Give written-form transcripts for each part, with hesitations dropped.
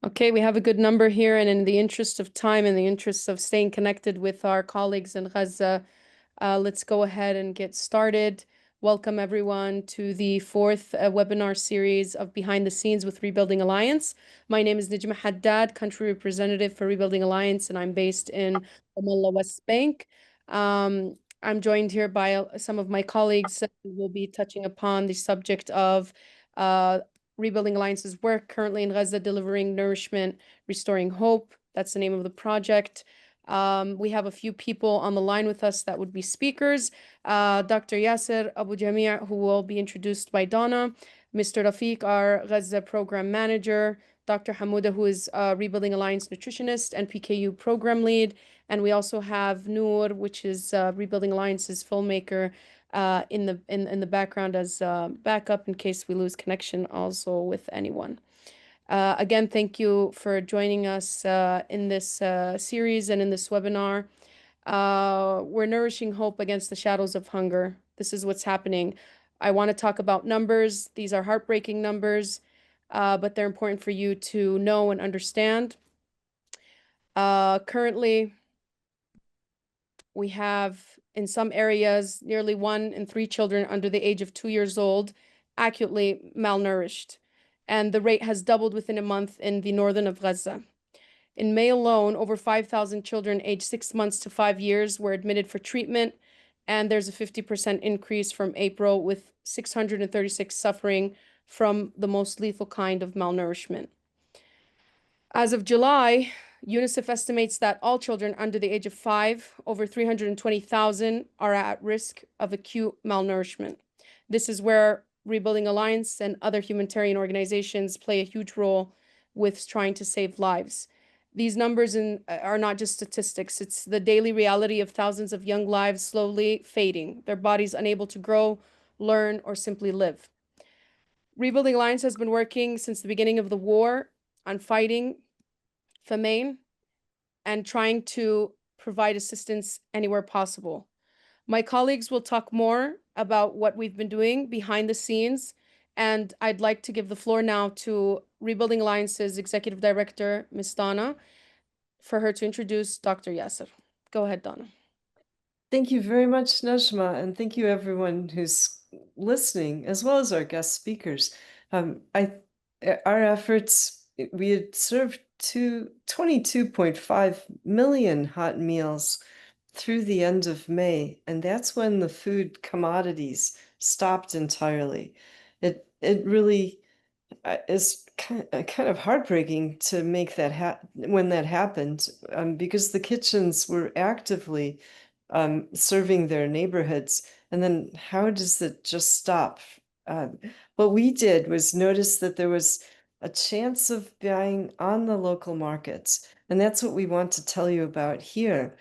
Okay, we have a good number here, and in the interest of time, in the interest of staying connected with our colleagues in Gaza, let's go ahead and get started. Welcome everyone to the fourth webinar series of Behind the Scenes with Rebuilding Alliance. My name is Nijma Haddad, country representative for Rebuilding Alliance, and I'm based in Ramallah, West Bank. I'm joined here by some of my colleagues who will be touching upon the subject of uh, Rebuilding Alliance's work currently in Gaza, delivering nourishment, restoring hope. That's the name of the project. We have a few people on the line with us that would be speakers. Dr. Yasser Abu Jamia, who will be introduced by Donna, Mr. Rafiq, our Gaza program manager, Dr. Hamouda, who is a Rebuilding Alliance nutritionist and PKU program lead. And we also have Noor, which is Rebuilding Alliance's filmmaker, in the background as backup in case we lose connection also with anyone. Again, thank you for joining us in this series and in this webinar. We're nourishing hope against the shadows of hunger. This is what's happening. I want to talk about numbers. These are heartbreaking numbers, but they're important for you to know and understand. Currently, we have in some areas nearly 1 in 3 children under the age of 2 years old acutely malnourished, and the rate has doubled within a month in the northern of Gaza. In May alone, over 5,000 children aged 6 months to 5 years were admitted for treatment, and there's a 50% increase from April, with 636 suffering from the most lethal kind of malnourishment. As of July, UNICEF estimates that all children under the age of 5, over 320,000, are at risk of acute malnourishment. This is where Rebuilding Alliance and other humanitarian organizations play a huge role with trying to save lives. These numbers are not just statistics, it's the daily reality of thousands of young lives slowly fading, their bodies unable to grow, learn, or simply live. Rebuilding Alliance has been working since the beginning of the war on fighting famine and trying to provide assistance anywhere possible. My colleagues will talk more about what we've been doing behind the scenes, and I'd like to give the floor now to Rebuilding Alliance's Executive Director, Ms. Donna, for her to introduce Dr. Yasser. Go ahead, Donna. Thank you very much, Najma, and thank you everyone who's listening, as well as our guest speakers. Our efforts, we had served 22.5 million hot meals through the end of May, and that's when the food commodities stopped entirely. It really is kind of heartbreaking to make that when that happened, because the kitchens were actively serving their neighborhoods. And then how does it just stop? What we did was notice that there was a chance of buying on the local markets. And that's what we want to tell you about here.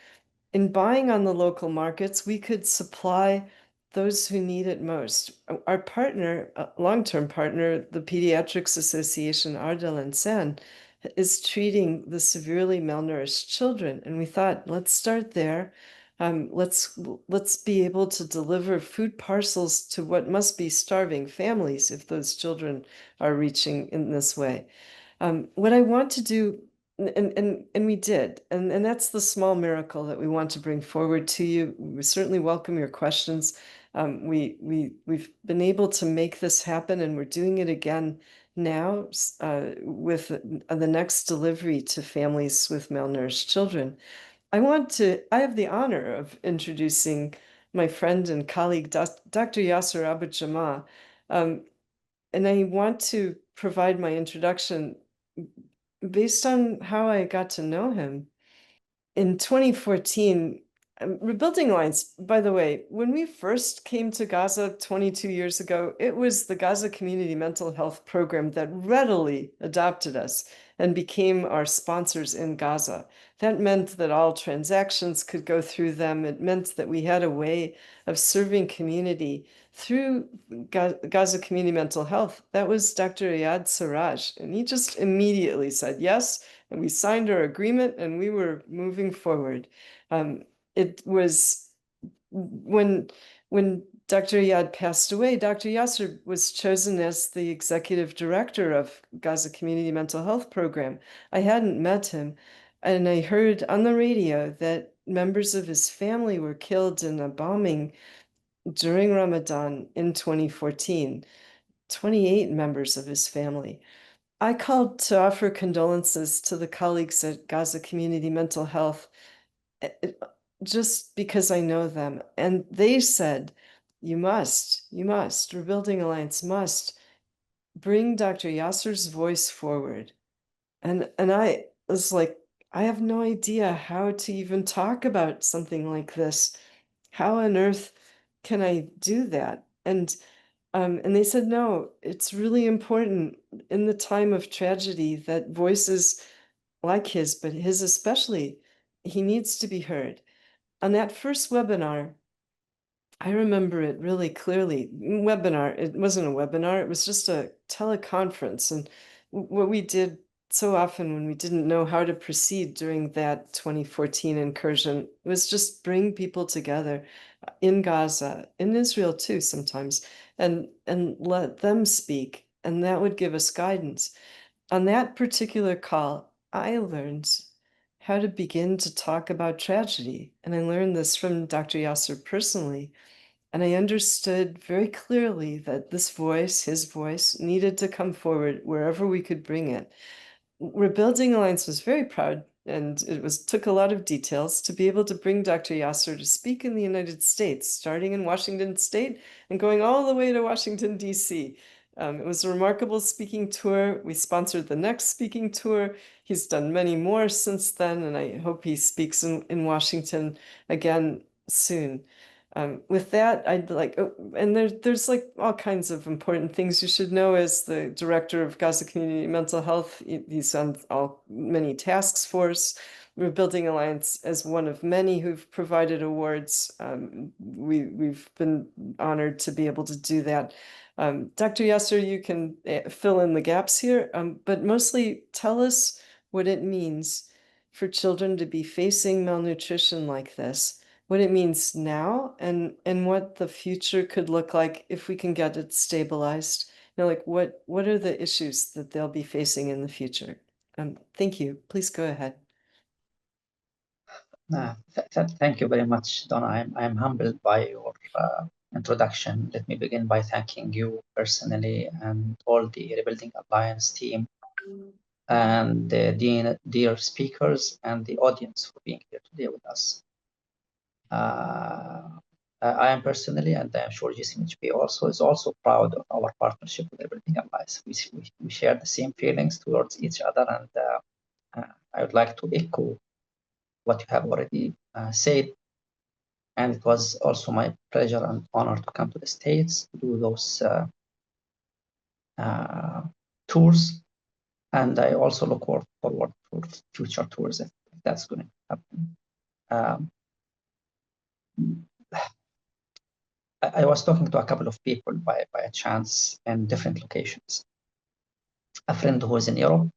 In buying on the local markets, we could supply those who need it most. Our partner, long-term partner, the Pediatrics Association, Ardel and Sen, is treating the severely malnourished children. And we thought, let's start there. Let's be able to deliver food parcels to what must be starving families if those children are reaching in this way. What I want to do, and we did, and that's the small miracle that we want to bring forward to you. We certainly welcome your questions. We've been able to make this happen, and we're doing it again now with the next delivery to families with malnourished children. I have the honor of introducing my friend and colleague, Dr. Yasser Abu Jamah. And I want to provide my introduction based on how I got to know him. In 2014, Rebuilding Alliance, by the way, when we first came to Gaza 22 years ago, it was the Gaza Community Mental Health Program that readily adopted us and became our sponsors in Gaza. That meant that all transactions could go through them. It meant that we had a way of serving community through Gaza Community Mental Health. That was Dr. Ayad Siraj, and he just immediately said yes, and we signed our agreement, and we were moving forward. It was when Dr. Ayad passed away, Dr. Yasser was chosen as the executive director of Gaza Community Mental Health Program. I hadn't met him, and I heard on the radio that members of his family were killed in a bombing during Ramadan in 2014. 28 members of his family. I called to offer condolences to the colleagues at Gaza Community Mental Health eh, eh, just because I know them. And they said, you must, Rebuilding Alliance must bring Dr. Yasser's voice forward. And I was like, I have no idea how to even talk about something like this. How on earth can I do that? And they said, no, it's really important in the time of tragedy that voices like his, but his especially, he needs to be heard. On that first webinar, I remember it really clearly. Webinar, it wasn't a webinar, it was just a teleconference. And what we did so often when we didn't know how to proceed during that 2014 incursion was just bring people together in Gaza, in Israel too sometimes, and let them speak. And that would give us guidance. On that particular call, I learned how to begin to talk about tragedy. And I learned this from Dr. Yasser personally. And I understood very clearly that this voice, his voice, needed to come forward wherever we could bring it. Rebuilding Alliance was very proud, and it took a lot of details to be able to bring Dr. Yasser to speak in the United States, starting in Washington State and going all the way to Washington, D.C. It was a remarkable speaking tour. We sponsored the next speaking tour. He's done many more since then, and I hope he speaks in Washington again soon. With that, I'd like, oh, and there's like all kinds of important things you should know as the director of Gaza Community Mental Health. He's on many task force. Rebuilding Alliance as one of many who've provided awards. We've been honored to be able to do that. Dr. Yasser, you can fill in the gaps here, but mostly tell us what it means for children to be facing malnutrition like this, what it means now, and what the future could look like if we can get it stabilized. Like what are the issues that they'll be facing in the future? Thank you. Please go ahead. Thank you very much, Donna. I'm humbled by your introduction. Let me begin by thanking you personally and all the Rebuilding Alliance team and the dear speakers and the audience for being here today with us. I am personally, and I'm sure GCMHP also is also proud of our partnership with Rebuilding Alliance. We share the same feelings towards each other, and I would like to echo what you have already said. And it was also my pleasure and honor to come to the States to do those tours. And I also look forward for future tours if that's going to happen. I was talking to a couple of people by a chance in different locations. A friend who is in Europe,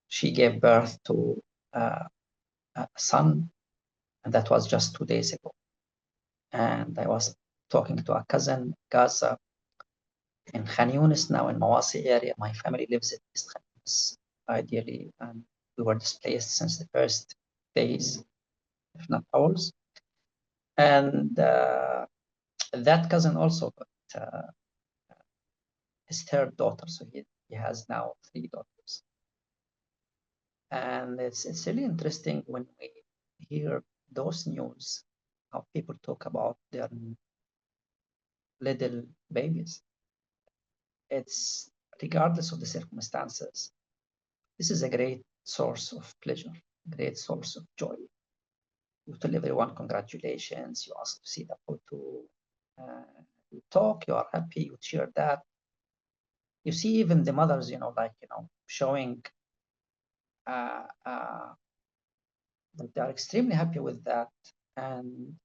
she gave birth to a son, and that was just 2 days ago. And I was talking to a cousin, Gaza, in Khan Yunis now in Mawasi area. My family lives in East Khan Yunis, ideally, and we were displaced since the first days, if not hours. And that cousin also got his third daughter, so he has now 3 daughters. And it's really interesting when we hear those news, how people talk about their little babies. It's regardless of the circumstances. This is a great source of pleasure, great source of joy. You tell everyone congratulations, you ask to see the photo, you talk, you are happy, you cheer that. You see even the mothers, showing that they are extremely happy with that. And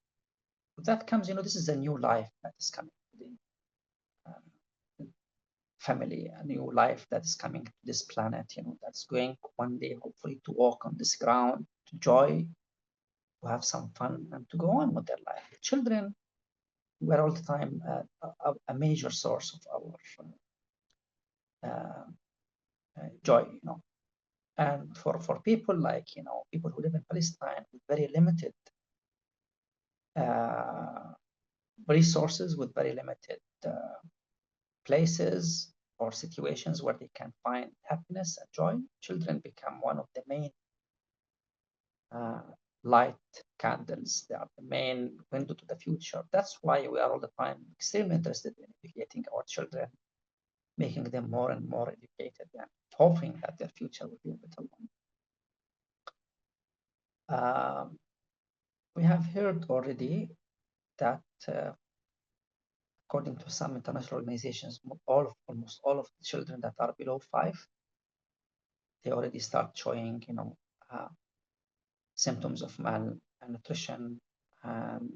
with that comes, this is a new life that is coming to the family, a new life that is coming to this planet, that's going one day, hopefully, to walk on this ground, to joy, to have some fun, and to go on with their life. Children were all the time a major source of our joy, you know. And for people like, you know, people who live in Palestine with very limited resources, with very limited places or situations where they can find happiness and joy, children become one of the main light candles. They are the main window to the future. That's why we are all the time extremely interested in educating our children, making them more and more educated, and hoping that their future will be a better one. We have heard already that according to some international organizations, almost all of the children that are below 5, they already start showing, you know, symptoms of malnutrition, and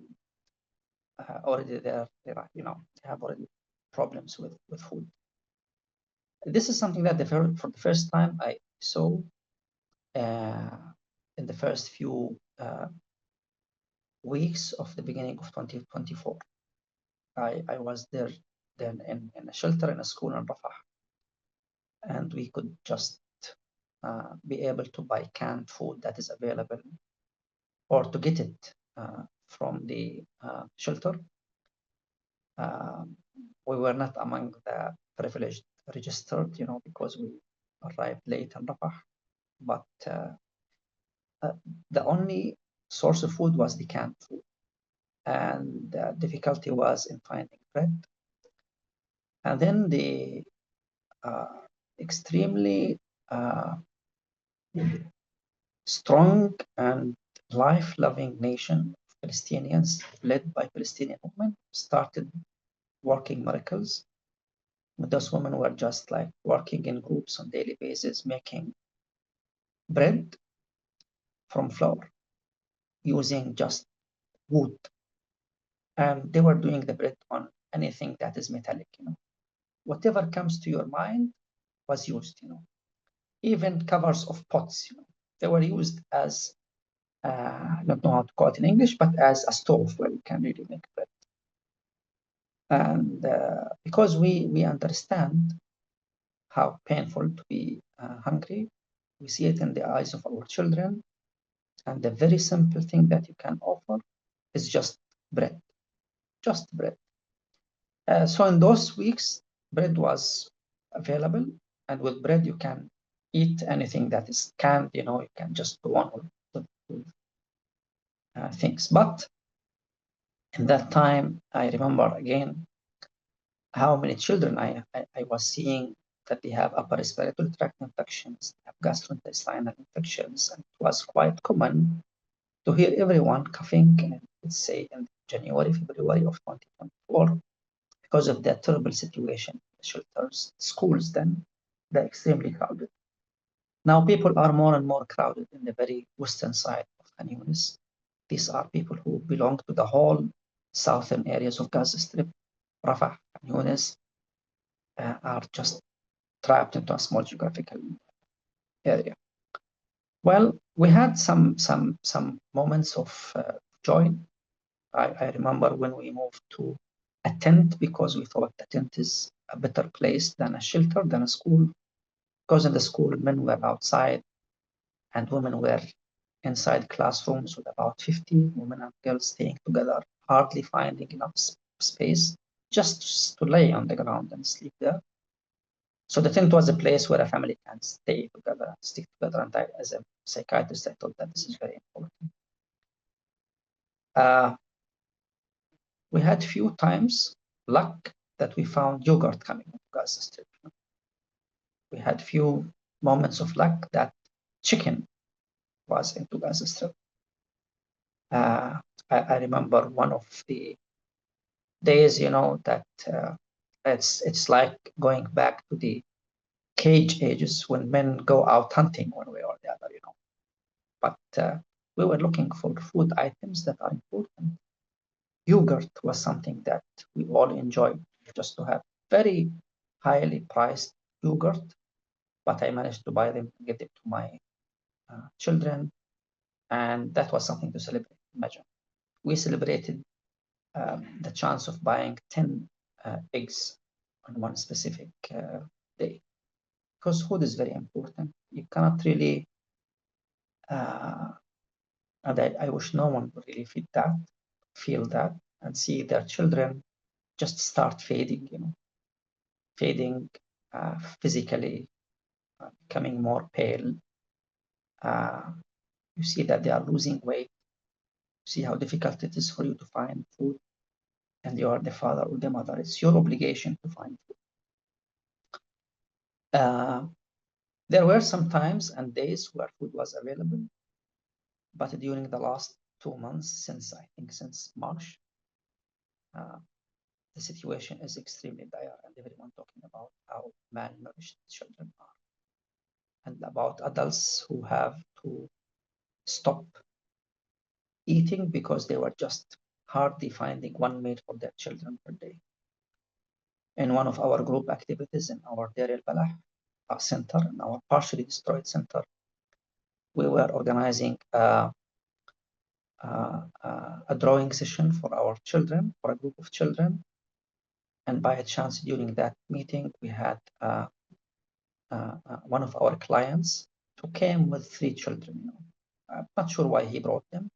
already they're, you know, they have already problems with food. This is something that for the first time I saw in the first few weeks of the beginning of 2024. I was there then in a shelter in a school in Rafah, and we could just be able to buy canned food that is available, or to get it from the shelter. We were not among the privileged registered, you know, because we arrived late in Rafah, but the only source of food was the canned food, and the difficulty was in finding bread. And then the extremely strong and life-loving nation of Palestinians, led by Palestinian women, started working miracles. Those women were just like working in groups on a daily basis, making bread from flour using just wood. And they were doing the bread on anything that is metallic, you know. Whatever comes to your mind was used, you know. Even covers of pots, you know, they were used as, I don't know how to call it in English, but as a stove where you can really make bread. And because we understand how painful to be hungry, we see it in the eyes of our children, and the very simple thing that you can offer is just bread, just bread. So in those weeks, bread was available, and with bread you can eat anything that is canned, you know, you can just go on with things. But in that time, I remember again how many children I was seeing that they have upper respiratory tract infections, have gastrointestinal infections, and it was quite common to hear everyone coughing, let's say in January, February of 2024, because of that terrible situation, the shelters, schools then, they're extremely crowded. Now people are more and more crowded in the very western side of Khan Yunis. These are people who belong to the whole southern areas of Gaza Strip. Rafah, Khan Yunis are just trapped into a small geographical area. Well, we had some moments of joy. I remember when we moved to a tent, because we thought the tent is a better place than a shelter, than a school. Because in the school, men were outside and women were inside classrooms with about 50 women and girls staying together, hardly finding enough space just to lay on the ground and sleep there. So the tent was a place where a family can stay together and stick together. And I, as a psychiatrist, I thought that this is very important. We had few times luck that we found yogurt coming into Gaza Strip. We had few moments of luck that chicken was into Gaza Strip. I remember one of the days, you know, that it's like going back to the cage ages when men go out hunting one way or the other, you know. But we were looking for food items that are important. Yogurt was something that we all enjoyed, just to have very highly priced yogurt, but I managed to buy them, get it to my children, and that was something to celebrate. Imagine, we celebrated the chance of buying 10 eggs on one specific day, because food is very important. You cannot really, and I wish no one would really feel that, and see their children just start fading, fading physically, becoming more pale. You see that they are losing weight. You see how difficult it is for you to find food, and you are the father or the mother. It's your obligation to find food. There were some times and days where food was available, but during the last 2 months, since March, the situation is extremely dire, and everyone talking about how malnourished children are, and about adults who have to stop eating because they were just hardly finding one meal for their children per day. In one of our group activities in our Deir al-Balah center, in our partially destroyed center, we were organizing a drawing session for our children, for a group of children. And by a chance, during that meeting, we had one of our clients who came with 3 children. I'm not sure why he brought them,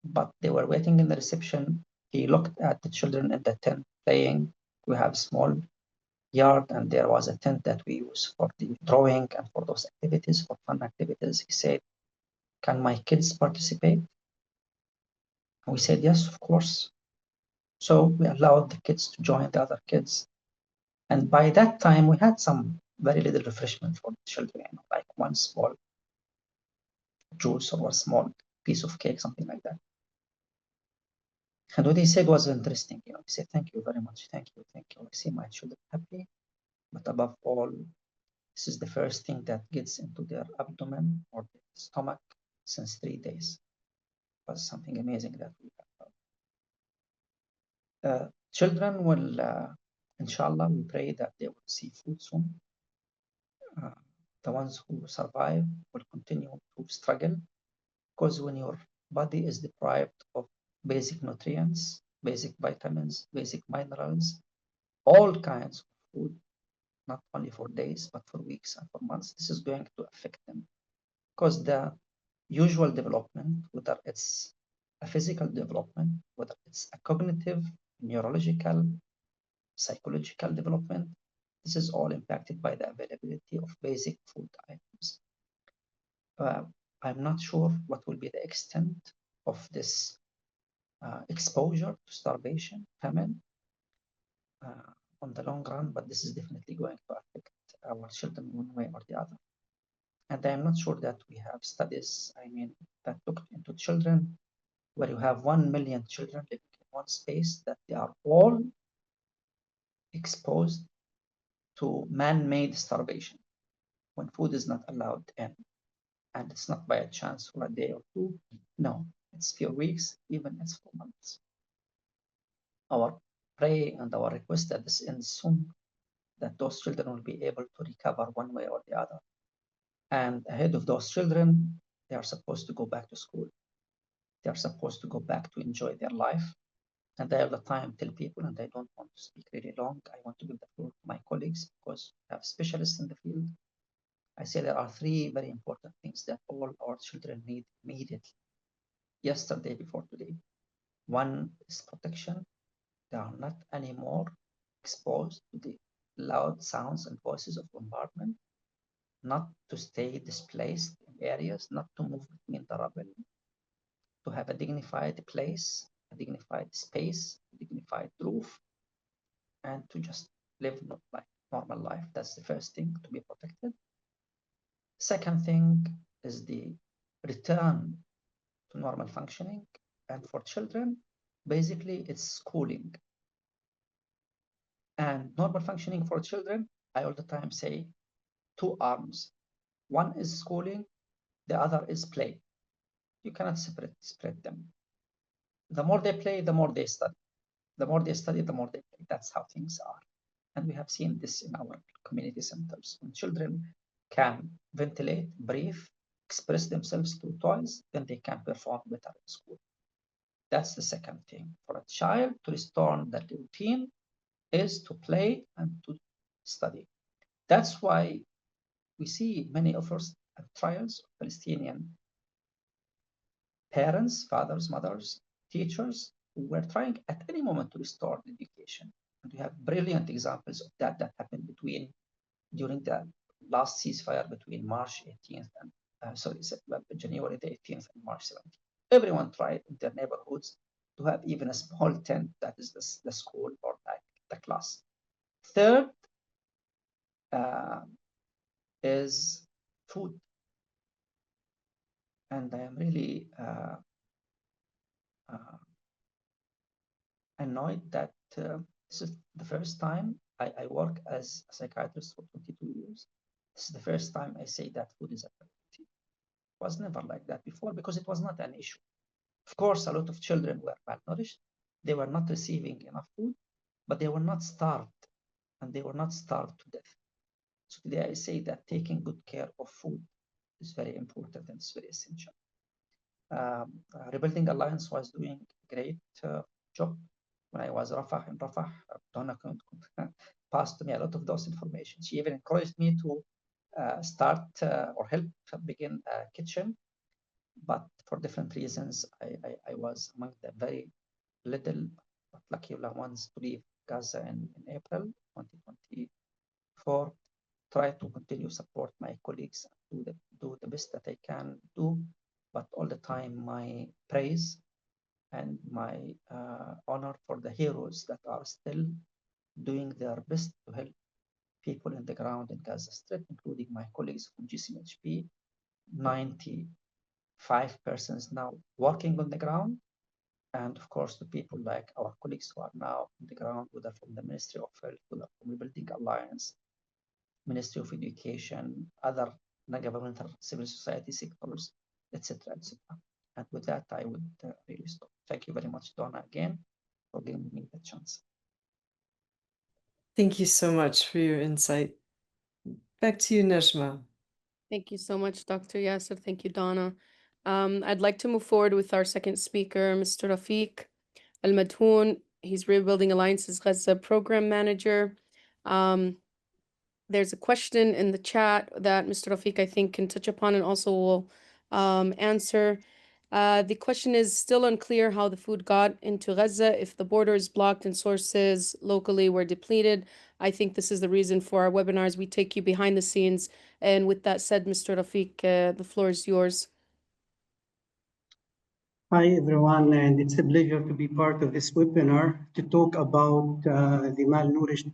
but they were waiting in the reception. He looked at the children in the tent playing. We have a small yard, and there was a tent that we use for the drawing and for those activities, for fun activities. He said, "Can my kids participate?" And we said, "Yes, of course." So we allowed the kids to join the other kids. And by that time, we had some very little refreshment for the children, like one small juice or one small piece of cake, something like that. And what he said was interesting. He said, "Thank you very much. Thank you. Thank you. I see my children happy. But above all, this is the first thing that gets into their abdomen or their stomach since 3 days." It was something amazing that we have. Children will, inshallah, we pray that they will see food soon. The ones who survive will continue to struggle, because when your body is deprived of basic nutrients, basic vitamins, basic minerals, all kinds of food, not only for days, but for weeks and for months, this is going to affect them. Because the usual development, whether it's a physical development, whether it's a cognitive, neurological, psychological development, this is all impacted by the availability of basic food items. I'm not sure what will be the extent of this exposure to starvation, famine, on the long run, but this is definitely going to affect our children one way or the other. And I'm not sure that we have studies, that looked into children, where you have 1 million children living in one space, that they are all exposed to man-made starvation when food is not allowed in. And it's not by a chance for a day or two. No, it's few weeks, even it's for months. Our prayer and our request that this ends soon, that those children will be able to recover one way or the other. And ahead of those children, they are supposed to go back to school. They are supposed to go back to enjoy their life. And I have the time to tell people, and I don't want to speak really long. I want to give the floor to my colleagues, because we have specialists in the field. I say there are 3 very important things that all our children need immediately, yesterday before today. One is protection. They are not anymore exposed to the loud sounds and voices of bombardment, not to stay displaced in areas, not to move between the rubble, to have a dignified place, a dignified space, a dignified roof, and to just live like normal life. That's the first thing, to be protected. Second thing is the return to normal functioning. And for children, basically it's schooling. And normal functioning for children, I all the time say 2 arms. One is schooling, the other is play. You cannot separate them. The more they play, the more they study. The more they study, the more they play. That's how things are. And we have seen this in our community centers. When children can ventilate, breathe, express themselves through toys, then they can perform better in school. That's the second thing. For a child to restore the routine is to play and to study. That's why we see many offers and trials of Palestinian parents, fathers, mothers, teachers who were trying at any moment to restore the education. And we have brilliant examples of that happened during the last ceasefire between March 18th and January the 18th and March 17th. Everyone tried in their neighborhoods to have even a small tent that is the school or like the class. Third is food. And I am really annoyed that this is the first time I work as a psychiatrist for 22 years. This is the first time I say that food is a priority. It was never like that before because it was not an issue. Of course, a lot of children were malnourished. They were not receiving enough food, but they were not starved, and they were not starved to death. So today I say that taking good care of food is very important and it's very essential. Rebuilding Alliance was doing a great job. When I was in Rafah, Donna passed to me a lot of those information. She even encouraged me to start or help begin a kitchen, but for different reasons, I was among the very little but lucky ones to leave Gaza in April 2024. Try to continue support my colleagues, do the best that I can do, but all the time my praise and my honor for the heroes that are still doing their best to help people in the ground in Gaza Strip, including my colleagues from GCHP, 95 persons now working on the ground, and of course the people like our colleagues who are now on the ground, whether from the Ministry of Health, whether from Rebuilding Alliance, Ministry of Education, other non-governmental civil society sectors, etc., etc. And with that, I would really stop. Thank you very much, Donna, again, for giving me the chance. Thank you so much for your insight. Back to you, Najma. Thank you so much, Dr. Yasser. Thank you, Donna. I'd like to move forward with our second speaker, Mr. Rafiq Al-Madhoun. He's Rebuilding Alliance's Gaza Program Manager. There's a question in the chat that Mr. Rafiq, I think, can touch upon and also will answer. The question is still unclear how the food got into Gaza, if the border is blocked and sources locally were depleted. I think this is the reason for our webinars. We take you behind the scenes. And with that said, Mr. Rafiq, the floor is yours. Hi, everyone, and it's a pleasure to be part of this webinar to talk about the malnourished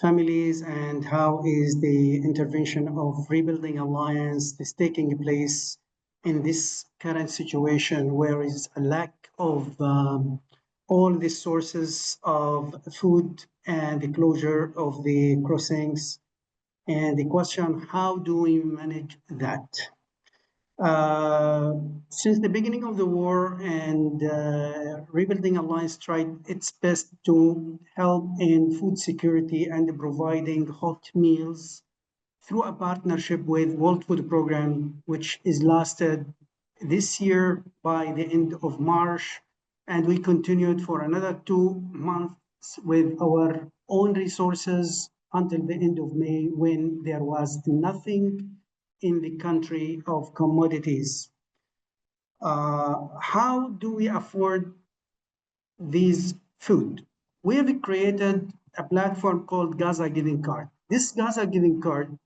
families and how is the intervention of Rebuilding Alliance is taking place in this current situation where is a lack of all the sources of food and the closure of the crossings. And the question, how do we manage that? Since the beginning of the war and Rebuilding Alliance tried its best to help in food security and providing hot meals through a partnership with World Food Program, which is lasted this year by the end of March. And we continued for another 2 months with our own resources until the end of May when there was nothing in the country of commodities. How do we afford these food? We have created a platform called Gaza Giving Card. This Gaza Giving Card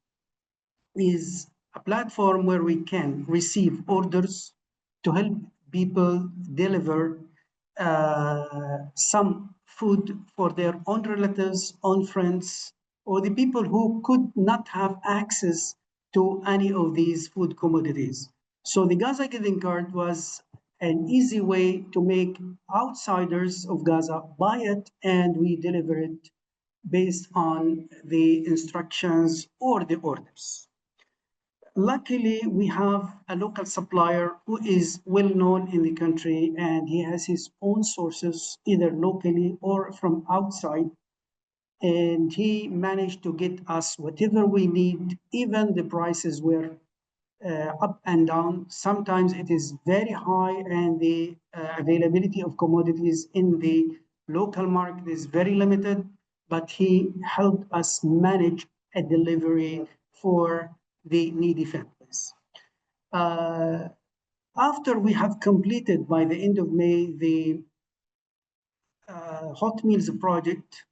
is a platform where we can receive orders to help people deliver some food for their own relatives, own friends, or the people who could not have access to any of these food commodities. So the Gaza Giving Card was an easy way to make outsiders of Gaza buy it, and we deliver it based on the instructions or the orders. Luckily, we have a local supplier who is well known in the country and he has his own sources, either locally or from outside. And he managed to get us whatever we need, even the prices were up and down. Sometimes it is very high, and the availability of commodities in the local market is very limited. But he helped us manage a delivery for the needy families. After we have completed by the end of May the hot meals project,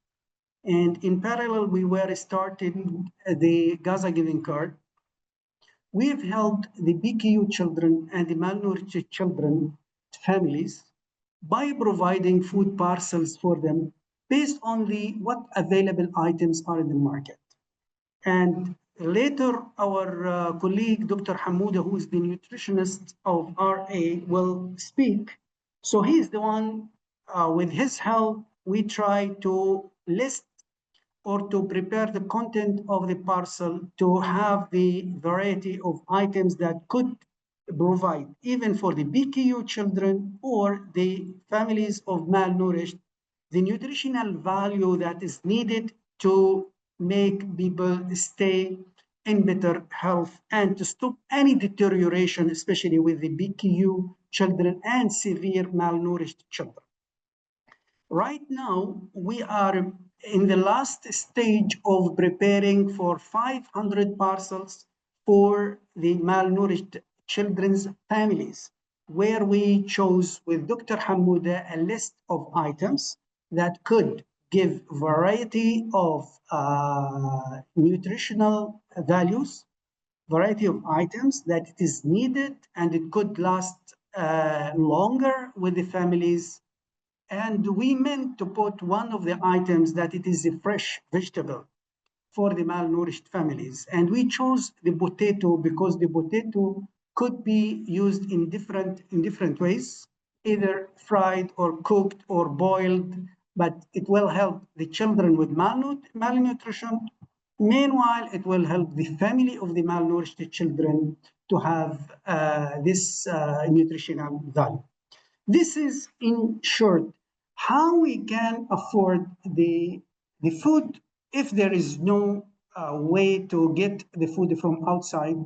and in parallel we were starting the Gaza Giving Card. We have helped the BKU children and the malnourished children families by providing food parcels for them based on what available items are in the market. And later, our colleague, Dr. Hamouda, who is the nutritionist of RA, will speak. So he's the one, with his help, we try to list or to prepare the content of the parcel to have the variety of items that could provide, even for the BKU children or the families of malnourished, the nutritional value that is needed to make people stay in better health and to stop any deterioration, especially with the BKU children and severe malnourished children. Right now, we are in the last stage of preparing for 500 parcels for the malnourished children's families, where we chose with Dr. Hamouda a list of items that could give variety of nutritional values, variety of items that it is needed, and it could last longer with the families. And we meant to put one of the items that it is a fresh vegetable for the malnourished families. And we chose the potato because the potato could be used in different ways, either fried or cooked or boiled, but it will help the children with malnutrition. Meanwhile, it will help the family of the malnourished children to have this nutritional value. This is, in short, how we can afford the food if there is no way to get the food from outside.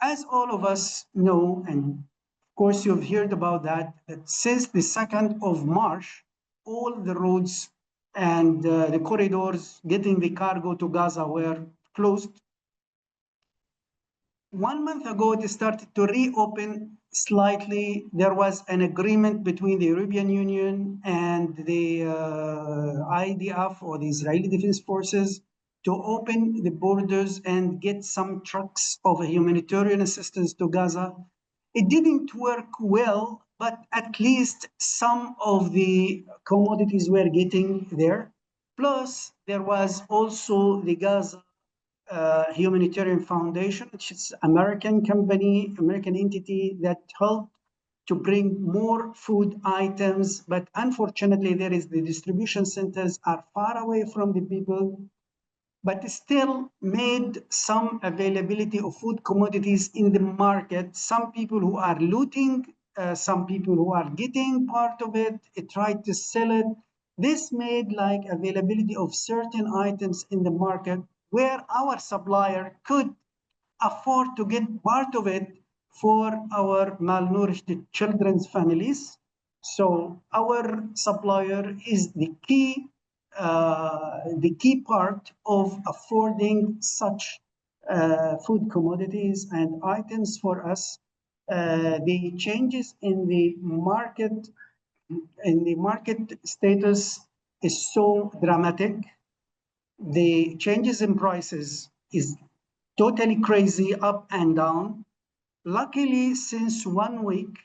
As all of us know, and of course you've heard about that since the 2nd of March, all the roads and the corridors getting the cargo to Gaza were closed. 1 month ago, it started to reopen slightly. There was an agreement between the European Union and the IDF, or the Israeli Defense Forces, to open the borders and get some trucks of humanitarian assistance to Gaza. It didn't work well, but at least some of the commodities were getting there. Plus, there was also the Gaza Humanitarian Foundation, which is American company, American entity that helped to bring more food items. But unfortunately, the distribution centers are far away from the people, but still made some availability of food commodities in the market. Some people who are looting, some people who are getting part of it, tried to sell it. This made like availability of certain items in the market where our supplier could afford to get part of it for our malnourished children's families. So our supplier is the key part of affording such food commodities and items for us. The changes in the market status is so dramatic. The changes in prices is totally crazy, up and down. Luckily, since 1 week,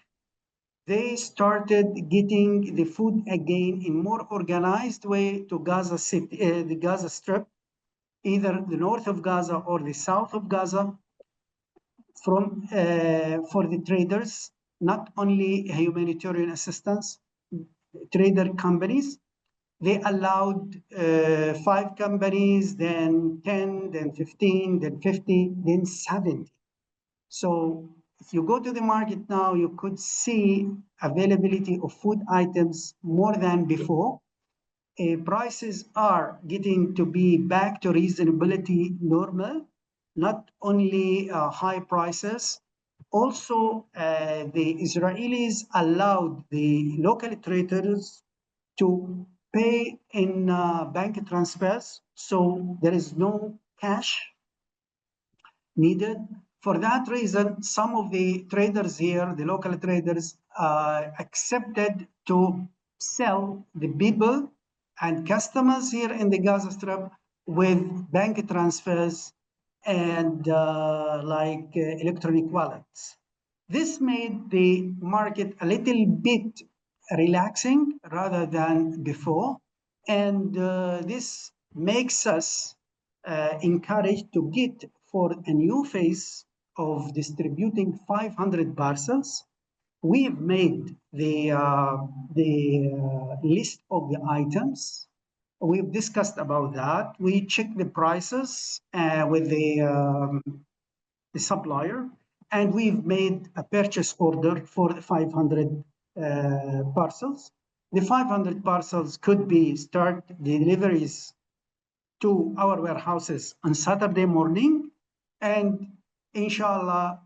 they started getting the food again in more organized way to Gaza City, the Gaza Strip, either the north of Gaza or the south of Gaza, from for the traders, not only humanitarian assistance, trader companies. They allowed 5 companies, then 10, then 15, then 50, then 70. So if you go to the market now, you could see availability of food items more than before. Prices are getting to be back to reasonability normal, not only high prices, Also, the Israelis allowed the local traders to pay in bank transfers, so there is no cash needed. For that reason, some of the traders here, the local traders, accepted to sell the people and customers here in the Gaza Strip with bank transfers and electronic wallets. This made the market a little bit relaxing rather than before, and this makes us encouraged to get for a new phase of distributing 500 parcels. We've made the list of the items. We've discussed about that. We checked the prices with the supplier, and we've made a purchase order for the 500 parcels. The 500 parcels could be start deliveries to our warehouses on Saturday morning, and inshallah,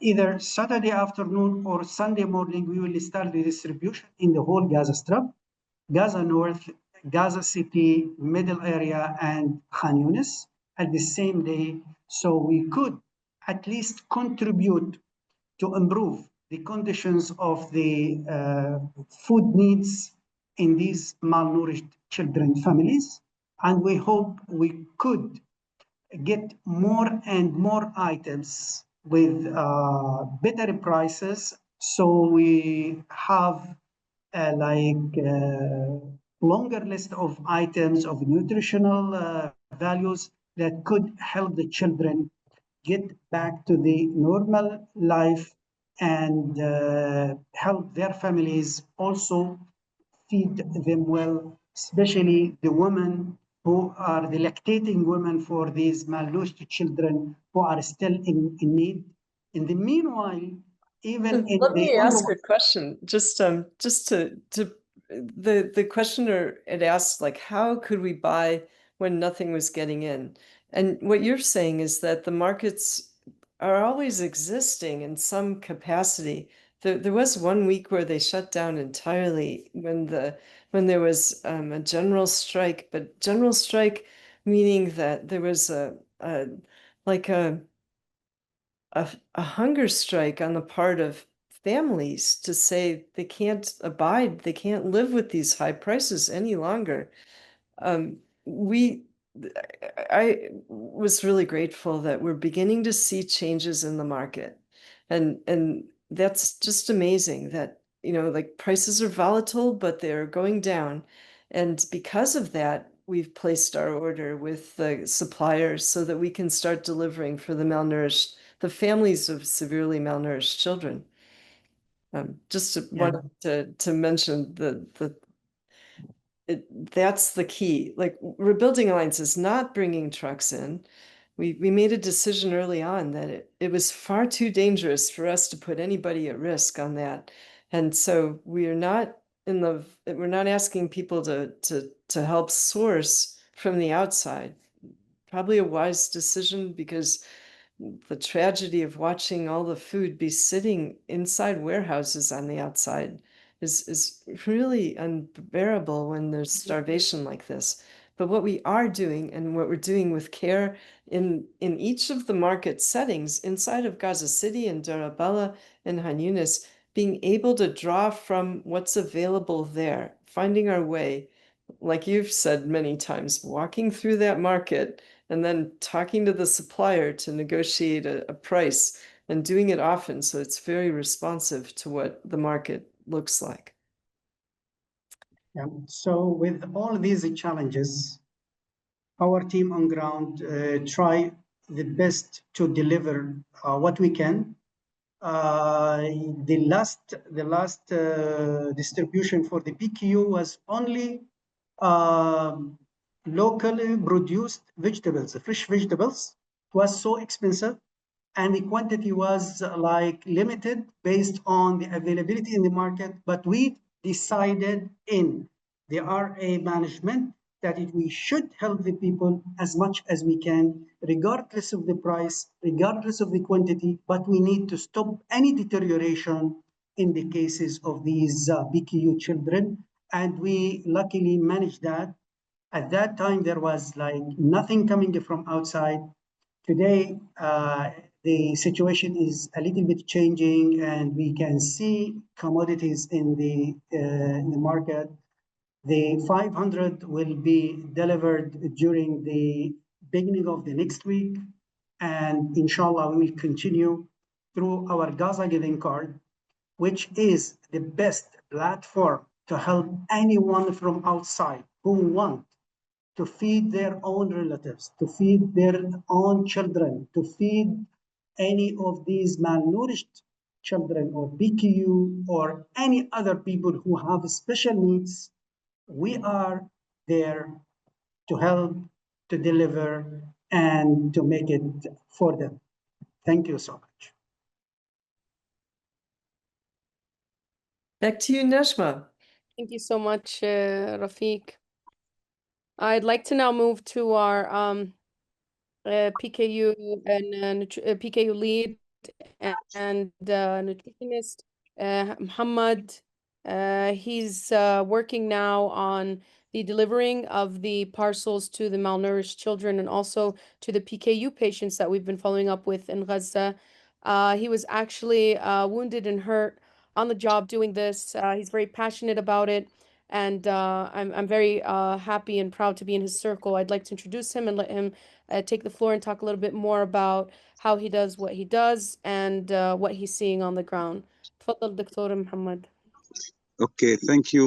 either Saturday afternoon or Sunday morning, we will start the distribution in the whole Gaza Strip, Gaza North, Gaza City, middle area, and Khan Yunis at the same day. So we could at least contribute to improve the conditions of the food needs in these malnourished children families. And we hope we could get more and more items with better prices. So we have longer list of items of nutritional values that could help the children get back to the normal life and help their families also feed them well, especially the women who are the lactating women for these malnourished children who are still in need. In the meanwhile, even in Let the me ask a question. Just to the questioner had asked, like, how could we buy when nothing was getting in? And what you're saying is that the markets are always existing in some capacity. There was 1 week where they shut down entirely when there was a general strike, but general strike meaning that there was like a hunger strike on the part of families to say they can't abide, they can't live with these high prices any longer. We I was really grateful that we're beginning to see changes in the market. And that's just amazing that, like, prices are volatile, but they're going down. And because of that, we've placed our order with the suppliers so that we can start delivering for the families of severely malnourished children. Wanted to mention that's the key. Like, Rebuilding Alliance is not bringing trucks in. We made a decision early on that it was far too dangerous for us to put anybody at risk on that. And so we're not asking people to help source from the outside. Probably a wise decision, because the tragedy of watching all the food be sitting inside warehouses on the outside is really unbearable when there's starvation like this. But what we are doing, and what we're doing with care in each of the market settings inside of Gaza City and Deir al-Balah and Han Yunis, being able to draw from what's available there, finding our way, like you've said many times, walking through that market and then talking to the supplier to negotiate a price, and doing it often so it's very responsive to what the market looks like. Yeah. So with all these challenges, our team on ground try the best to deliver what we can. The last distribution for the PQ was only locally produced vegetables, fresh vegetables. It was so expensive, and the quantity was limited based on the availability in the market. But we decided in the RA management that we should help the people as much as we can, regardless of the price, regardless of the quantity, but we need to stop any deterioration in the cases of these BKU children. And we luckily managed that. At that time, there was like nothing coming from outside. Today, the situation is a little bit changing, and we can see commodities in the market. The 500 will be delivered during the beginning of the next week, and inshallah, we will continue through our Gaza Giving Card, which is the best platform to help anyone from outside who want to feed their own relatives, to feed their own children, to feed any of these malnourished children or BKU or any other people who have special needs. We are there to help, to deliver, and to make it for them. Thank you so much. Back to you, Neshma. Thank you so much, Rafiq. I'd like to now move to our PKU and PKU lead and nutritionist, Muhammad. He's working now on the delivering of the parcels to the malnourished children and also to the PKU patients that we've been following up with in Gaza. He was actually wounded and hurt on the job doing this. He's very passionate about it. And I'm very happy and proud to be in his circle. I'd like to introduce him and let him take the floor and talk a little bit more about how he does what he does and what he's seeing on the ground. تفضل دكتور محمد. Okay, thank you,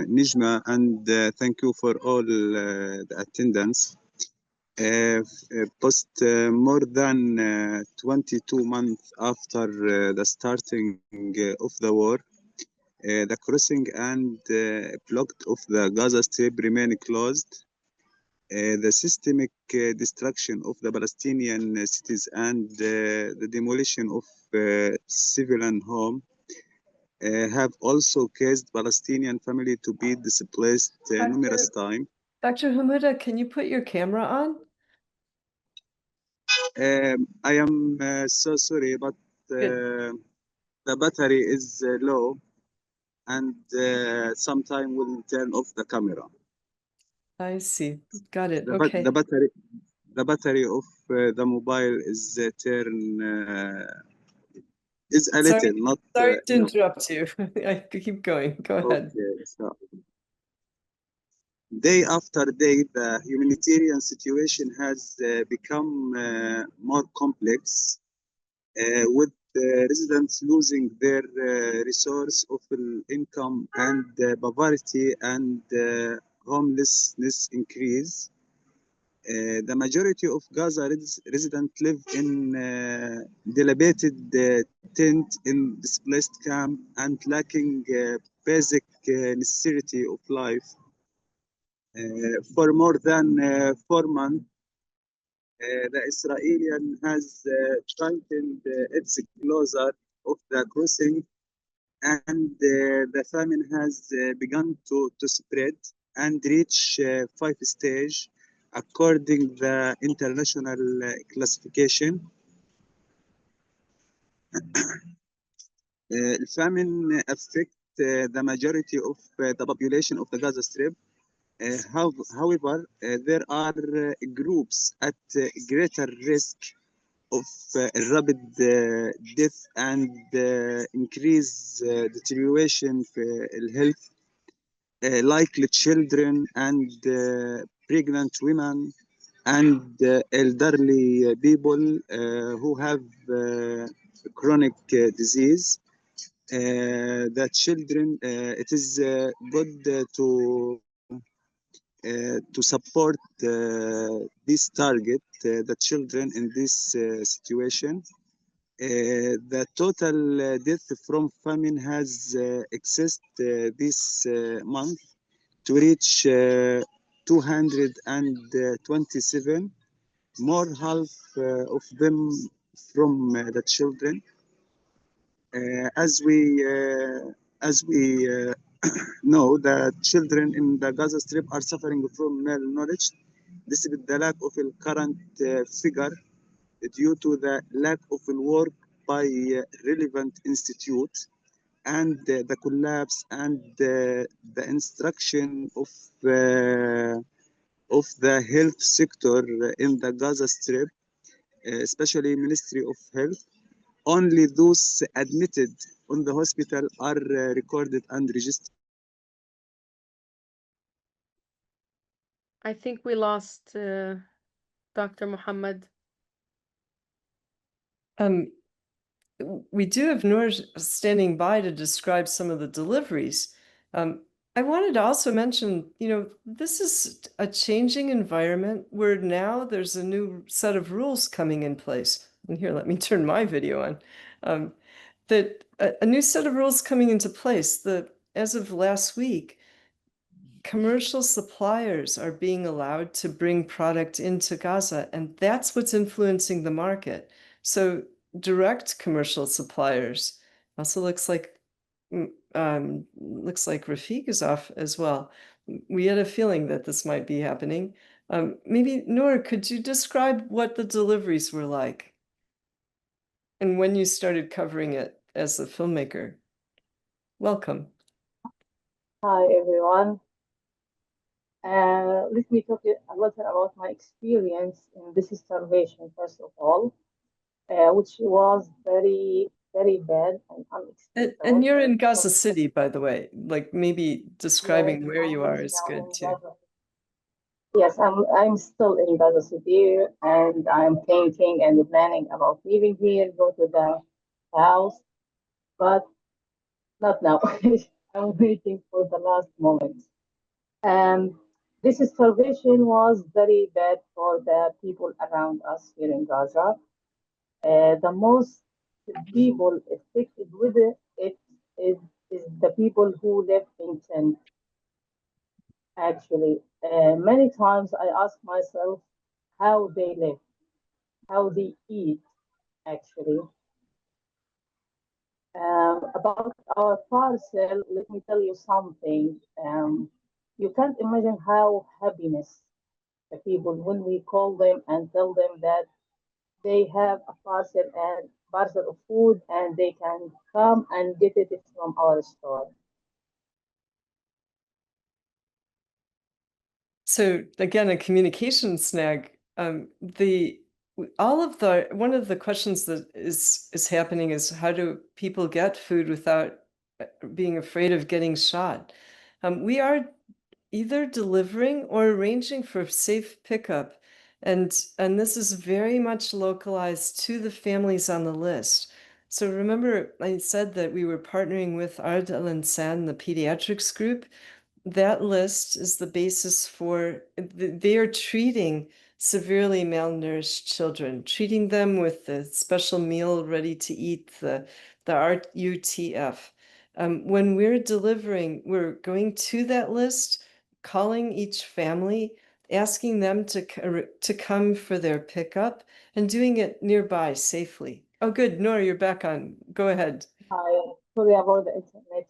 Nijma, and thank you for all the attendance. Post more than 22 months after the starting of the war, the crossing and blocked of the Gaza Strip remain closed. The systemic destruction of the Palestinian cities and the demolition of civilian homes have also caused Palestinian family to be displaced numerous times. Dr. Hamuda, can you put your camera on? I am so sorry, but the battery is low, and sometime will turn off the camera. I see. Got it. The, Okay. the battery of the mobile is is a little, not. Sorry to interrupt you. I keep going. Go ahead. Okay, so day after day, the humanitarian situation has become more complex, with residents losing their resource of income and poverty and homelessness increase. The majority of Gaza residents live in dilapidated tent in displaced camp and lacking basic necessity of life. For more than 4 months, the Israeli has tightened its closure of the crossing, and the famine has begun to spread and reach 5 stage according the international classification. Famine affect the majority of the population of the Gaza Strip. However, there are groups at greater risk of rapid death and increased deterioration for health, like the children and pregnant women and elderly people who have chronic disease. The children, it is good to support this target, the children in this situation. The total death from famine has existed this month to reach 227, more half of them from the children. As we No, the children in the Gaza Strip are suffering from malnourished, despite the lack of a current figure due to the lack of work by relevant institutes and the collapse and the instruction of the health sector in the Gaza Strip, especially Ministry of Health. Only those admitted on the hospital are recorded and registered. I think we lost Dr. Muhammad. Um, we do have Noor standing by to describe some of the deliveries. I wanted to also mention, this is a changing environment where now there's a new set of rules coming in place. And here, let me turn my video on. That a new set of rules coming into place that as of last week, commercial suppliers are being allowed to bring product into Gaza, and that's what's influencing the market. So direct commercial suppliers also looks like Rafik is off as well. We had a feeling that this might be happening. Maybe Noor, could you describe what the deliveries were like and when you started covering it as a filmmaker? Welcome. Hi everyone. Let me talk a little about my experience in this starvation, first of all, which was very, very bad and And unexpected. you're in Gaza City, by the way. Like maybe describing Yes, where you I'm are is now good in too. Gaza. Yes, I'm still in Gaza City, and I'm thinking and planning about leaving here, go to the house, but not now. I'm waiting for the last moment. Um, this starvation was very bad for the people around us here in Gaza. The most people affected with it is, is the people who live in tent. Actually, many times I ask myself how they live, how they eat. Actually, about our parcel, let me tell you something. You can't imagine how happiness the people when we call them and tell them that they have a parcel of food and they can come and get it from our store. So again, a communication snag. One of the questions that is happening is how do people get food without being afraid of getting shot? We are either delivering or arranging for safe pickup. And this is very much localized to the families on the list. So remember, I said that we were partnering with Ard Al Insan, the pediatrics group. That list is the basis for, they are treating severely malnourished children, treating them with the special meal ready to eat, the RUTF. When we're delivering, we're going to that list, calling each family, asking them to come for their pickup and doing it nearby safely. Oh, good. Nora, you're back on. Go ahead. Sorry about the internet.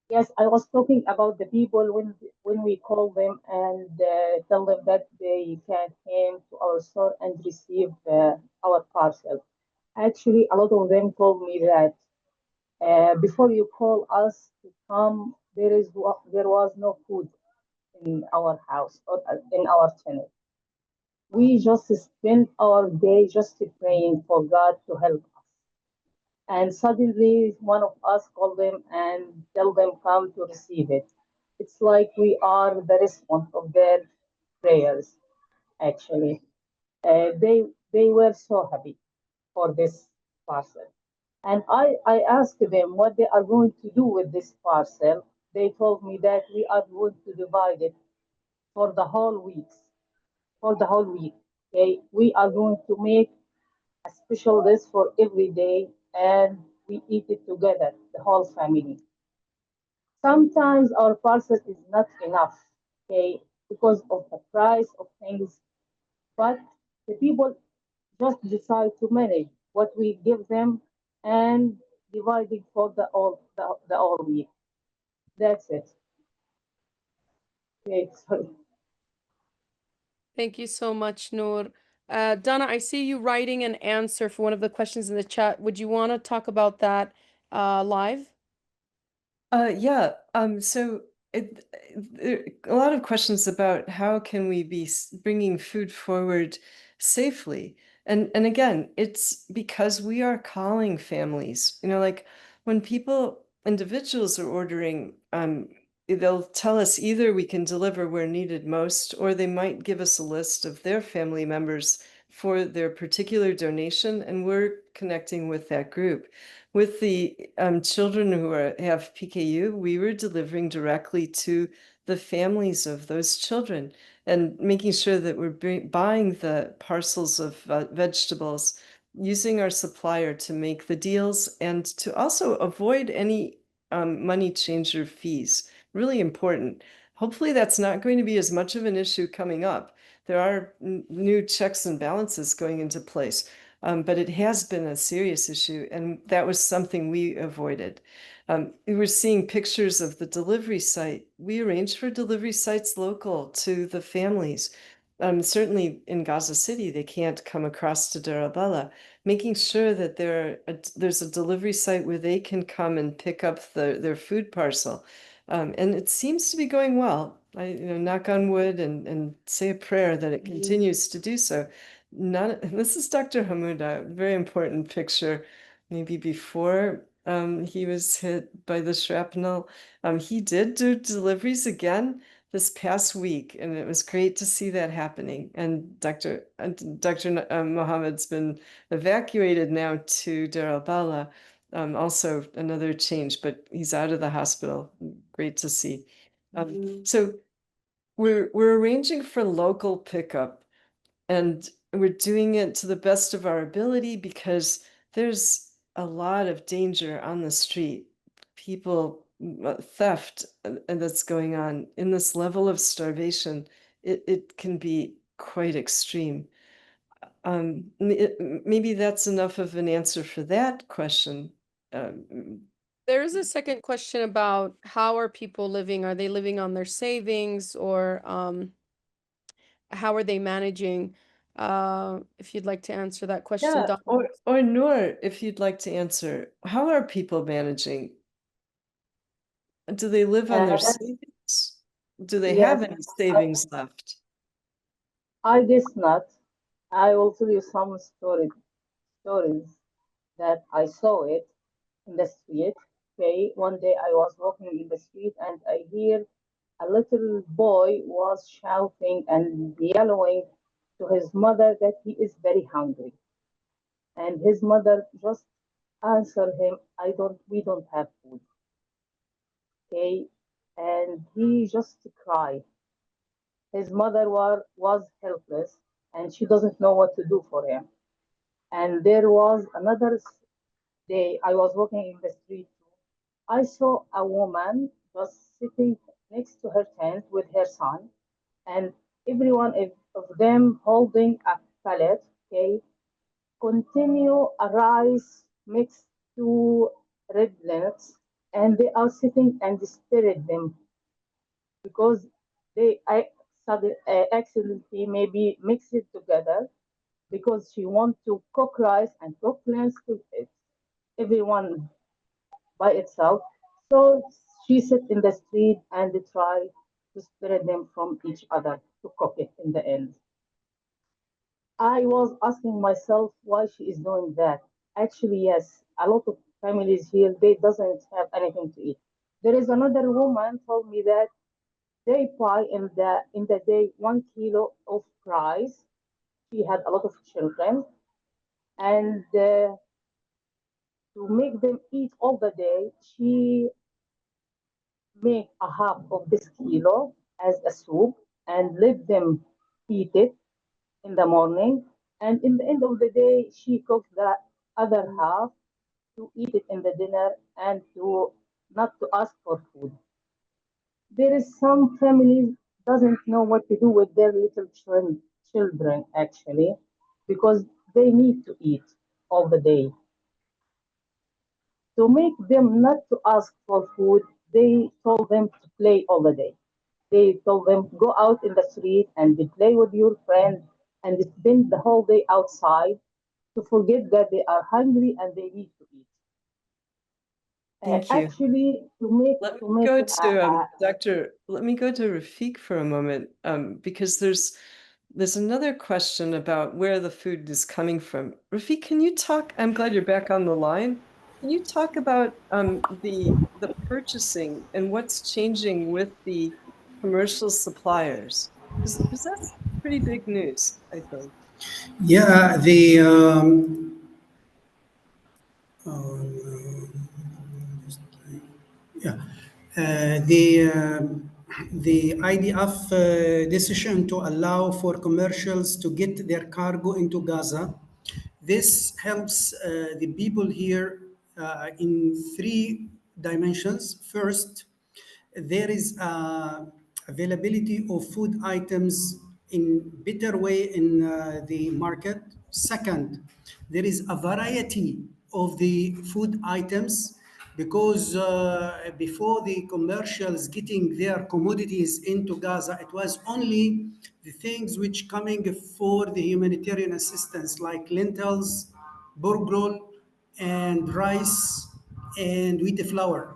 Yes, I was talking about the people when we call them and tell them that they can come to our store and receive our parcel. Actually, a lot of them told me that before you call us to come, there was no food in our house or in our channel. We just spent our day just praying for God to help us. And suddenly one of us call them and tell them come to receive it. It's like we are the response of their prayers, actually. They were so happy for this parcel. And I asked them what they are going to do with this parcel. They told me that we are going to divide it for the whole weeks, for the whole week. Okay, we are going to make a special dish for every day and we eat it together, the whole family. Sometimes our parcel is not enough, okay, because of the price of things, but the people just decide to manage what we give them and divided for the all week. That's it. Okay, sorry. Thank you so much, Noor. Donna, I see you writing an answer for one of the questions in the chat. Would you want to talk about that live? Yeah. So a lot of questions about how can we be bringing food forward safely. And again, it's because we are calling families. Like when individuals are ordering, they'll tell us either we can deliver where needed most, or they might give us a list of their family members for their particular donation, and we're connecting with that group. With the children who have PKU, we were delivering directly to the families of those children and making sure that we're buying the parcels of vegetables, using our supplier to make the deals and to also avoid any money changer fees. Really important. Hopefully, that's not going to be as much of an issue coming up. There are new checks and balances going into place. But it has been a serious issue, and that was something we avoided. We were seeing pictures of the delivery site. We arranged for delivery sites local to the families. Certainly in Gaza City, they can't come across to Deir al-Balah, making sure that there's a delivery site where they can come and pick up their food parcel. And it seems to be going well. I knock on wood and say a prayer that it continues to do so. This is Dr. Hamouda, very important picture, maybe before he was hit by the shrapnel. He did do deliveries again this past week, and it was great to see that happening. And Dr. Mohammed's been evacuated now to Deir al-Balah. Also another change, but he's out of the hospital. Great to see. So we're arranging for local pickup, and we're doing it to the best of our ability because there's a lot of danger on the street. People, theft, and that's going on in this level of starvation. It can be quite extreme. Maybe that's enough of an answer for that question. There is a second question about how are people living? Are they living on their savings, or how are they managing? If you'd like to answer that question, Yeah, Donna. or Noor, if you'd like to answer, how are people managing? Do they live on their Uh, savings? Do they yes, have any savings left? I guess not. I will tell you some stories that I saw it in the street. Okay, one day I was walking in the street and I hear a little boy was shouting and yelling to his mother that he is very hungry. And his mother just answered him, we don't have food. Okay, and he just cried. His mother was helpless and she doesn't know what to do for him. And there was another day I was walking in the street. I saw a woman just sitting next to her tent with her son, and of them holding a pallet, okay, continue a rice mixed to red lentils, and they are sitting and stirred them because accidentally maybe mix it together because she want to cook rice and cook lentils to everyone by itself. So she sit in the street and try to separate them from each other to cook it in the end. I was asking myself why she is doing that. Actually, yes, a lot of families here they doesn't have anything to eat. There is another woman told me that they buy in the day 1 kilo of rice. She had a lot of children, and to make them eat all the day, she make a half of this kilo as a soup and let them eat it in the morning. And in the end of the day, she cooks the other half to eat it in the dinner and to not to ask for food. There is some families doesn't know what to do with their little children actually because they need to eat all the day. To make them not to ask for food, they told them to play all the day. They told them go out in the street and play with your friends and spend the whole day outside to forget that they are hungry and they need to eat. Thank you. Actually, Let me to make go it to Dr. Let me go to Rafik for a moment, because there's another question about where the food is coming from. Rafik, can you talk? I'm glad you're back on the line. Can you talk about the purchasing and what's changing with the commercial suppliers? Because that's pretty big news, I think. Yeah, yeah, the IDF decision to allow for commercials to get their cargo into Gaza. This helps the people here in three dimensions. First, there is availability of food items in better way in the market. Second, there is a variety of the food items because before the commercials getting their commodities into Gaza, it was only the things which coming for the humanitarian assistance like lentils, burgrul, and rice and wheat flour.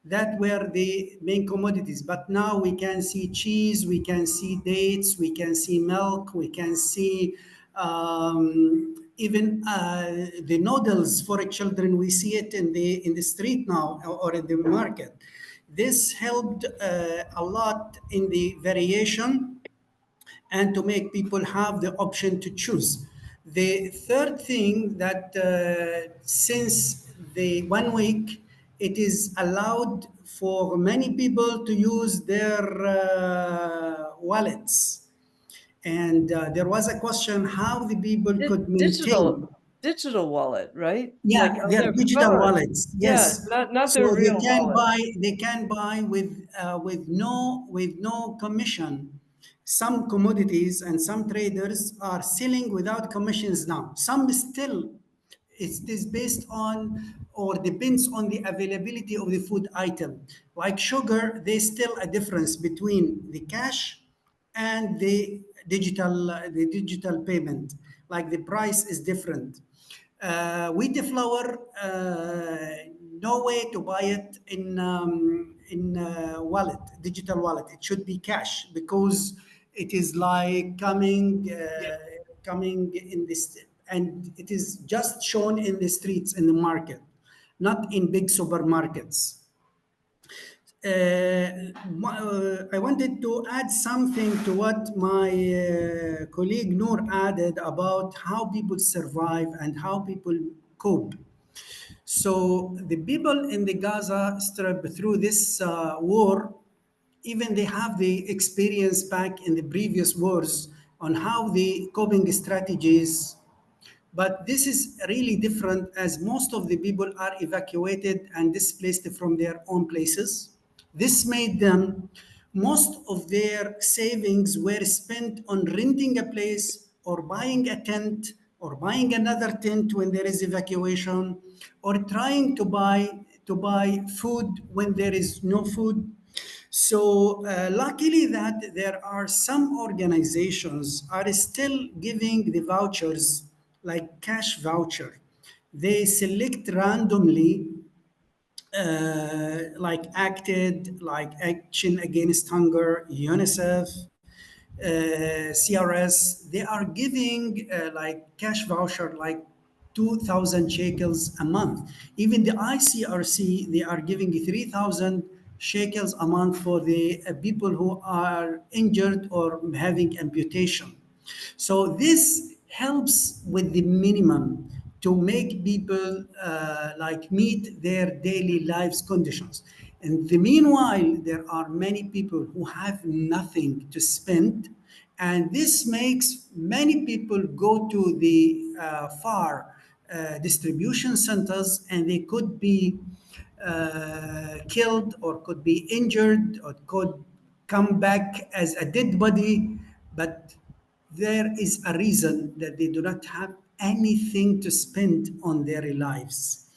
That were the main commodities. But now we can see cheese, we can see dates, we can see milk, we can see even the noodles for children. We see it in the street now or in the market. This helped a lot in the variation and to make people have the option to choose. The third thing that since the 1 week, it is allowed for many people to use their wallets. And there was a question how the people could maintain. Digital wallet, right? Yeah, Like on their their digital phone. wallets. Yeah, Yes. not their So they real can wallet. buy. They can buy with no commission. Some commodities and some traders are selling without commissions now. Some still. It is based on or depends on the availability of the food item. Like sugar, there's still a difference between the cash and the digital payment. Like the price is different. Wheat flour, no way to buy it in wallet, digital wallet. It should be cash because it is like coming in this, and it is just shown in the streets in the market, not in big supermarkets. I wanted to add something to what my colleague Noor added about how people survive and how people cope. So the people in the Gaza Strip through this war, even they have the experience back in the previous wars on how the coping strategies, but this is really different as most of the people are evacuated and displaced from their own places. This made them, most of their savings were spent on renting a place or buying a tent or buying another tent when there is evacuation or trying to buy food when there is no food. So luckily that there are some organizations are still giving the vouchers like cash voucher. They select randomly like acted like Action Against Hunger, UNICEF, CRS. They are giving like cash voucher like 2,000 shekels a month. Even the ICRC, they are giving 3,000 shekels a month for the people who are injured or having amputation. So this helps with the minimum to make people like meet their daily lives conditions. In the meanwhile, there are many people who have nothing to spend, and this makes many people go to the far distribution centers, and they could be killed or could be injured or could come back as a dead body, but there is a reason that they do not have anything to spend on their lives.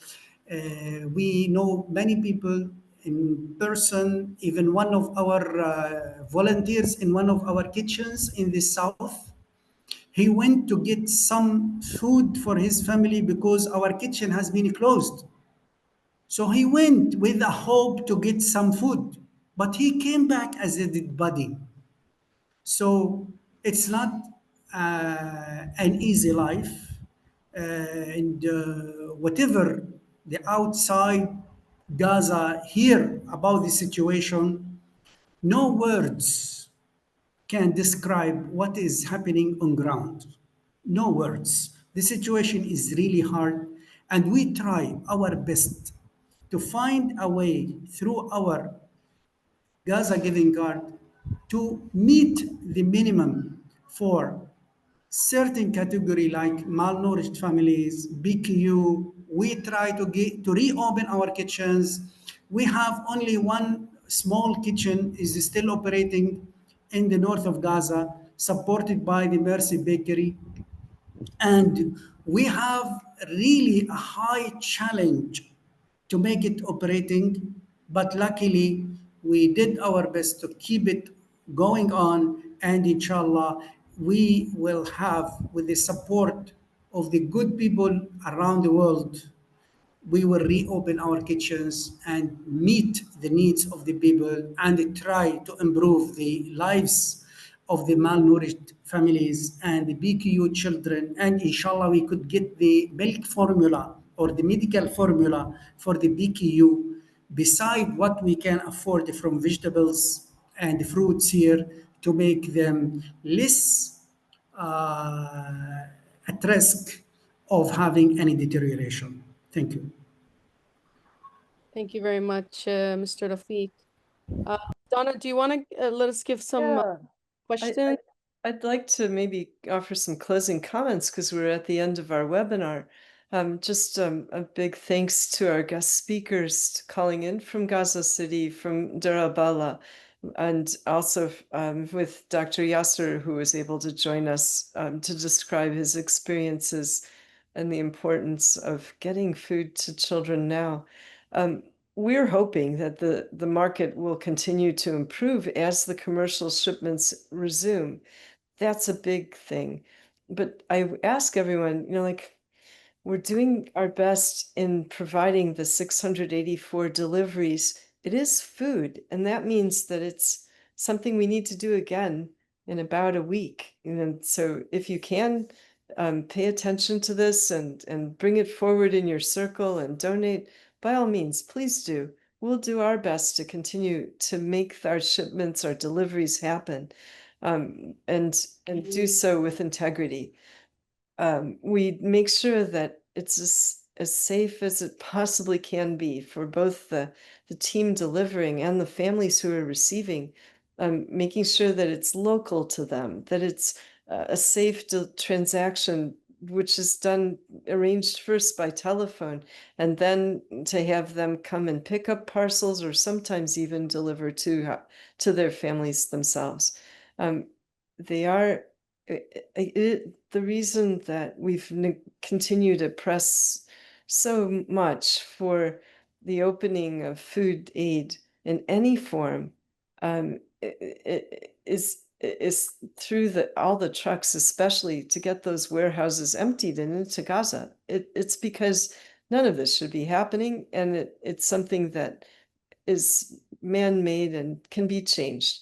We know many people in person, even one of our volunteers in one of our kitchens in the south. He went to get some food for his family because our kitchen has been closed. So he went with a hope to get some food, but he came back as a dead body. So it's not an easy life. And whatever the outside Gaza hear about the situation, no words can describe what is happening on ground. No words. The situation is really hard, and we try our best to find a way through our Gaza Giving Card to meet the minimum for certain category like malnourished families, BQ. We try to reopen our kitchens. We have only one small kitchen is still operating in the north of Gaza, supported by the Mercy Bakery. And we have really a high challenge to make it operating, but luckily we did our best to keep it going on. And inshallah, we will have, with the support of the good people around the world, we will reopen our kitchens and meet the needs of the people and try to improve the lives of the malnourished families and the BQ children. And inshallah, we could get the milk formula or the medical formula for the BQ beside what we can afford from vegetables and fruits here to make them less at risk of having any deterioration. Thank you. Thank you very much, Mr. Rafiq. Donna, do you want to let us give some Yeah, questions? I'd like to maybe offer some closing comments because we're at the end of our webinar. Just a big thanks to our guest speakers calling in from Gaza City, from Deir al-Balah, and also with Dr. Yasser, who was able to join us to describe his experiences and the importance of getting food to children now. We're hoping that the market will continue to improve as the commercial shipments resume. That's a big thing. But I ask everyone, like, we're doing our best in providing the 684 deliveries. It is food, and that means that it's something we need to do again in about a week. So if you can, pay attention to this and bring it forward in your circle and donate, by all means, please do. We'll do our best to continue to make our shipments, our deliveries happen, and do so with integrity. We make sure that it's as safe as it possibly can be for both the team delivering and the families who are receiving, making sure that it's local to them, that it's a safe transaction, which is arranged first by telephone, and then to have them come and pick up parcels or sometimes even deliver to their families themselves. They are the reason that we've continued to press so much for the opening of food aid in any form is through all the trucks, especially to get those warehouses emptied and into Gaza. It's because none of this should be happening, and it's something that is man-made and can be changed.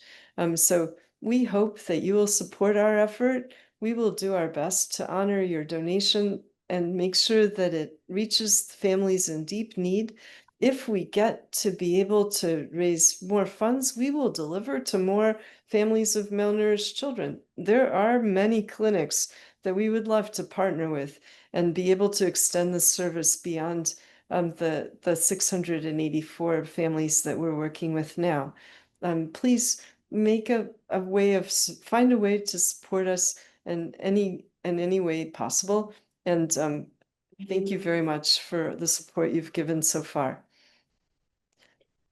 So we hope that you will support our effort. We will do our best to honor your donation and make sure that it reaches families in deep need. If we get to be able to raise more funds, we will deliver to more families of malnourished children. There are many clinics that we would love to partner with and be able to extend the service beyond the 684 families that we're working with now. Please make find a way to support us in any way possible. And thank you very much for the support you've given so far.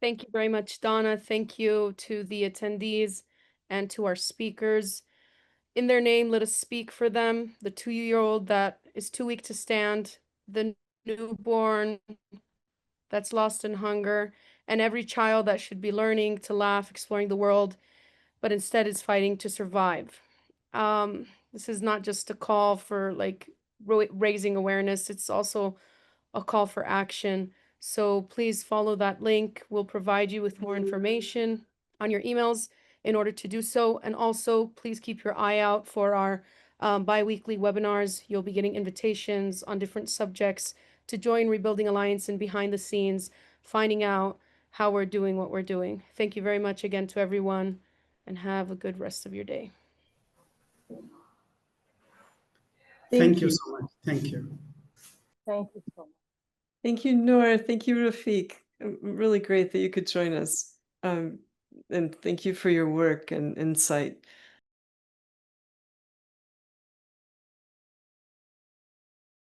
Thank you very much, Donna. Thank you to the attendees and to our speakers. In their name, let us speak for them. The 2-year-old that is too weak to stand, the newborn that's lost in hunger, and every child that should be learning to laugh, exploring the world, but instead is fighting to survive. This is not just a call for like raising awareness, it's also a call for action. So please follow that link. We'll provide you with more information on your emails in order to do so. And also, please keep your eye out for our bi-weekly webinars. You'll be getting invitations on different subjects to join Rebuilding Alliance and behind the scenes, finding out how we're doing what we're doing. Thank you very much again to everyone, and have a good rest of your day. Thank you so much. Thank you. Thank you so much. Thank you, Noor. Thank you, Rafiq. Really great that you could join us. And thank you for your work and insight.